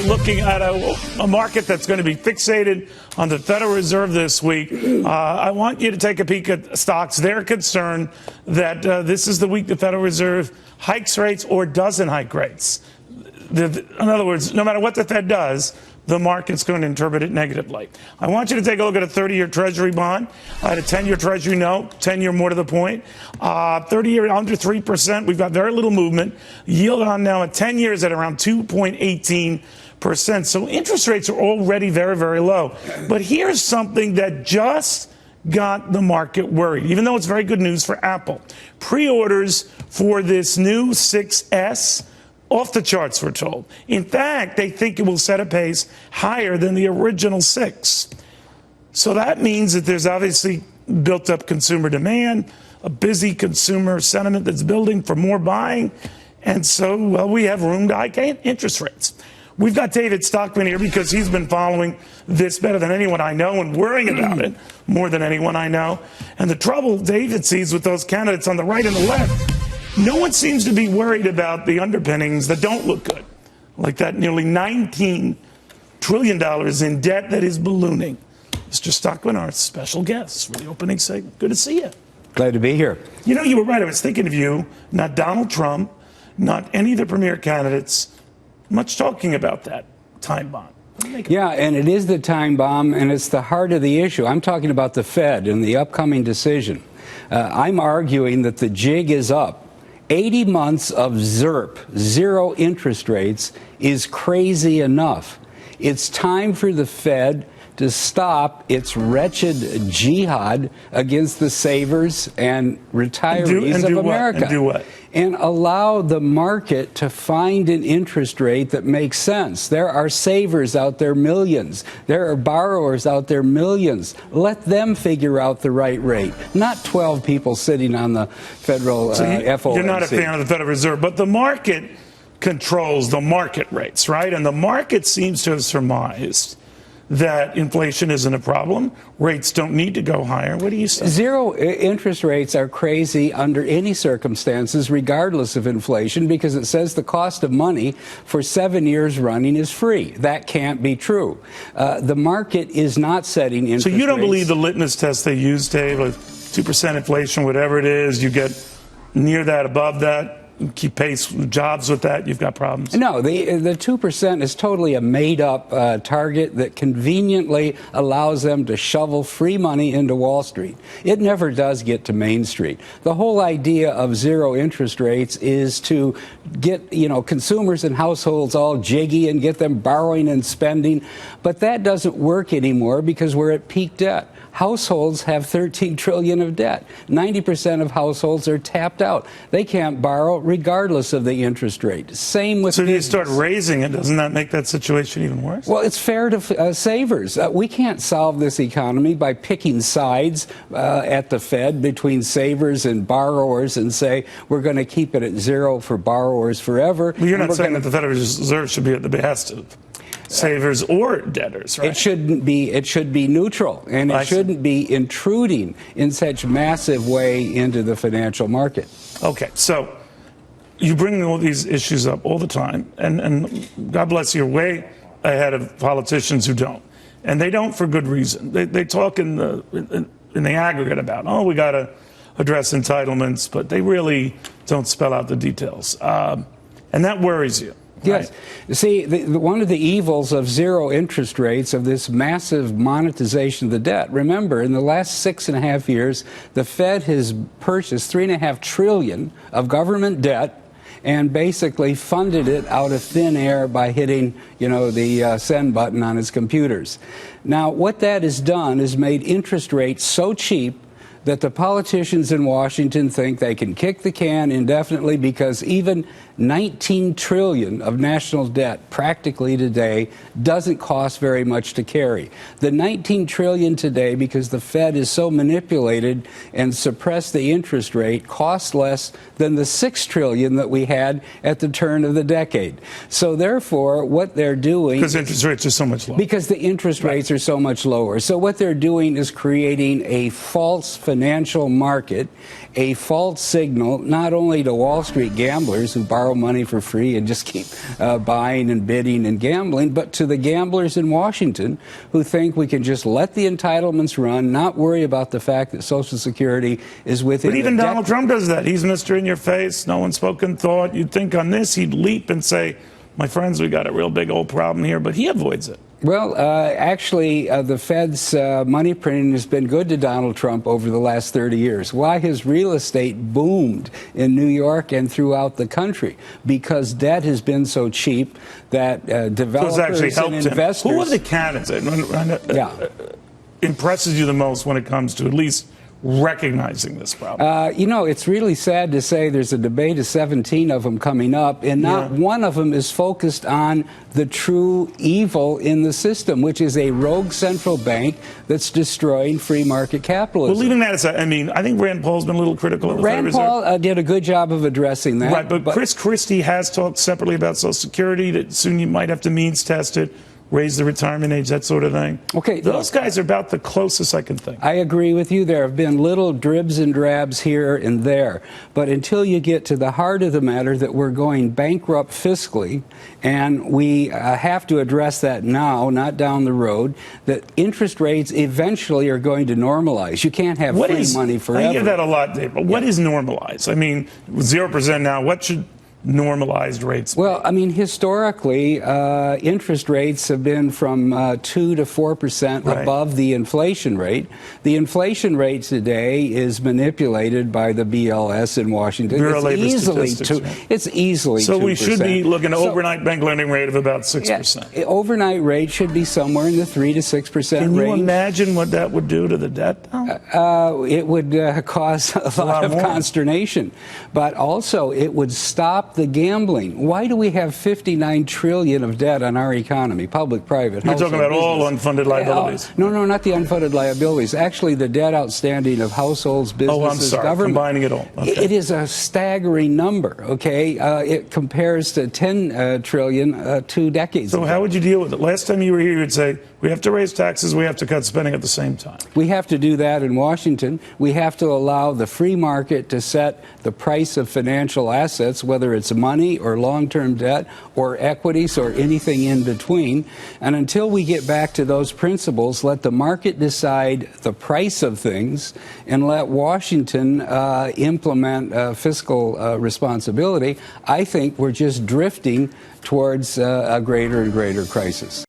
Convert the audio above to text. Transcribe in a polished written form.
looking at a market that's going to be fixated on the Federal Reserve this week. I want you to take a peek at stocks. They're concerned that this is the week the Federal Reserve hikes rates or doesn't hike rates. In other words, no matter what the Fed does, the market's going to interpret it negatively. I want you to take a look at a 30-year Treasury bond. I had a 10-year Treasury note, 10-year more to the point. 30-year under 3%. We've got very little movement. Yield on now at 10 years at around 2.18%. So interest rates are already very, very low. But here's something that just got the market worried, even though it's very good news for Apple. Pre-orders for this new 6S off the charts, we're told. In fact, they think it will set a pace higher than the original 6. So that means that there's obviously built up consumer demand, a busy consumer sentiment that's building for more buying. And so, well, we have room to hike interest rates. We've got David Stockman here because he's been following this better than anyone I know and worrying about it more than anyone I know. And the trouble David sees with those candidates on the right and the left, no one seems to be worried about the underpinnings that don't look good, like that nearly $19 trillion in debt that is ballooning. Mr. Stockman, our special guest for the opening segment. Good to see you. Glad to be here. You know, you were right. I was thinking of you, not Donald Trump, not any of the premier candidates, much talking about that time bomb. Yeah, and it is the time bomb, and it's the heart of the issue. I'm talking about the Fed and the upcoming decision. I'm arguing that the jig is up. 80 months of ZIRP, zero interest rates, is crazy enough. It's time for the Fed to stop its wretched jihad against the savers and retirees of America. And do what? And allow the market to find an interest rate that makes sense. There are savers out there, millions. There are borrowers out there, millions. Let them figure out the right rate, not 12 people sitting on the federal FOMC. You're not a fan of the Federal Reserve, but the market controls the market rates, right? And the market seems to have surmised that inflation isn't a problem. Rates don't need to go higher. What do you say? Zero interest rates are crazy under any circumstances, regardless of inflation, because it says the cost of money for 7 years running is free. That can't be true. The market is not setting interest rates. So you don't believe the litmus test they use, Dave, with 2% inflation, whatever it is, you get near that, above that, keep pace with jobs with that, you've got problems? No, the 2% is totally a made-up target that conveniently allows them to shovel free money into Wall Street. It never does get to Main Street. The whole idea of zero interest rates is to get, consumers and households all jiggy and get them borrowing and spending. But that doesn't work anymore because we're at peak debt. Households have $13 trillion of debt. 90% of households are tapped out. They can't borrow regardless of the interest rate. Same with So if you start raising it, doesn't that make that situation even worse? Well, it's fair to savers. We can't solve this economy by picking sides at the Fed between savers and borrowers and say we're going to keep it at zero for borrowers forever. Well, you're not saying that the Federal Reserve should be at the behest of savers or debtors, right? It shouldn't be. It should be neutral, and it shouldn't be intruding in such massive way into the financial market. Okay, so you bring all these issues up all the time, and God bless you, you're way ahead of politicians who don't, and they don't for good reason. They talk in the aggregate about, oh, we got to address entitlements, but they really don't spell out the details, and that worries you. Yes. Right. See, one of the evils of zero interest rates, of this massive monetization of the debt, remember, in the last 6.5 years, the Fed has purchased $3.5 trillion of government debt and basically funded it out of thin air by hitting, the send button on its computers. Now, what that has done is made interest rates so cheap that the politicians in Washington think they can kick the can indefinitely because even $19 trillion of national debt practically today doesn't cost very much to carry. The $19 trillion today, because the Fed is so manipulated and suppressed the interest rate, costs less than the $6 trillion that we had at the turn of the decade. So therefore, what they're doing... Because interest rates are so much lower. Because the interest rates are so much lower. So what they're doing is creating a false financial market a false signal, not only to Wall Street gamblers who borrow money for free and just keep buying and bidding and gambling, but to the gamblers in Washington who think we can just let the entitlements run, not worry about the fact that Social Security is within. But even Donald Trump does that. He's Mr. In Your Face, no unspoken thought. You'd think on this he'd leap and say, my friends, we got a real big old problem here, but he avoids it. Well, actually, the Fed's money printing has been good to Donald Trump over the last 30 years. Why has real estate boomed in New York and throughout the country? Because debt has been so cheap that developers and investors... Who are the candidates impresses you the most when it comes to at least recognizing this problem? You know, it's really sad to say there's a debate of 17 of them coming up, and not one of them is focused on the true evil in the system, which is a rogue central bank that's destroying free market capitalism. Well, leaving that aside, I mean, I think Rand Paul's been a little critical of the Federal Reserve. Rand Paul did a good job of addressing that. Right, but Chris Christie has talked separately about Social Security, that soon you might have to means test it, raise the retirement age, that sort of thing. Okay, those guys are about the closest I can think. I agree with you. There have been little dribs and drabs here and there. But until you get to the heart of the matter that we're going bankrupt fiscally, and we have to address that now, not down the road, that interest rates eventually are going to normalize. You can't have free money forever. I hear that a lot, Dave, but what is normalized? I mean, 0% now, what should normalized rates? Well, I mean, historically, interest rates have been from 2 to 4% above the inflation rate. The inflation rate today is manipulated by the BLS in Washington. It's easily so 2%. We should be looking at overnight bank lending rate of about 6%. Yeah, overnight rate should be somewhere in the 3 to 6% range. Can you imagine what that would do to the debt? It would cause a lot of consternation, but also it would stop the gambling. Why do we have $59 trillion of debt on our economy, public, private? You're talking about all unfunded liabilities. No, not the unfunded liabilities. Actually, the debt outstanding of households, businesses, government. Combining it all. Okay. It is a staggering number, okay? It compares to $10 trillion 2 decades ago. So how would you deal with it? Last time you were here, you would say, we have to raise taxes, we have to cut spending at the same time. We have to do that in Washington. We have to allow the free market to set the price of financial assets, whether it's money or long-term debt or equities or anything in between. And until we get back to those principles, let the market decide the price of things and let Washington implement fiscal responsibility, I think we're just drifting towards a greater and greater crisis.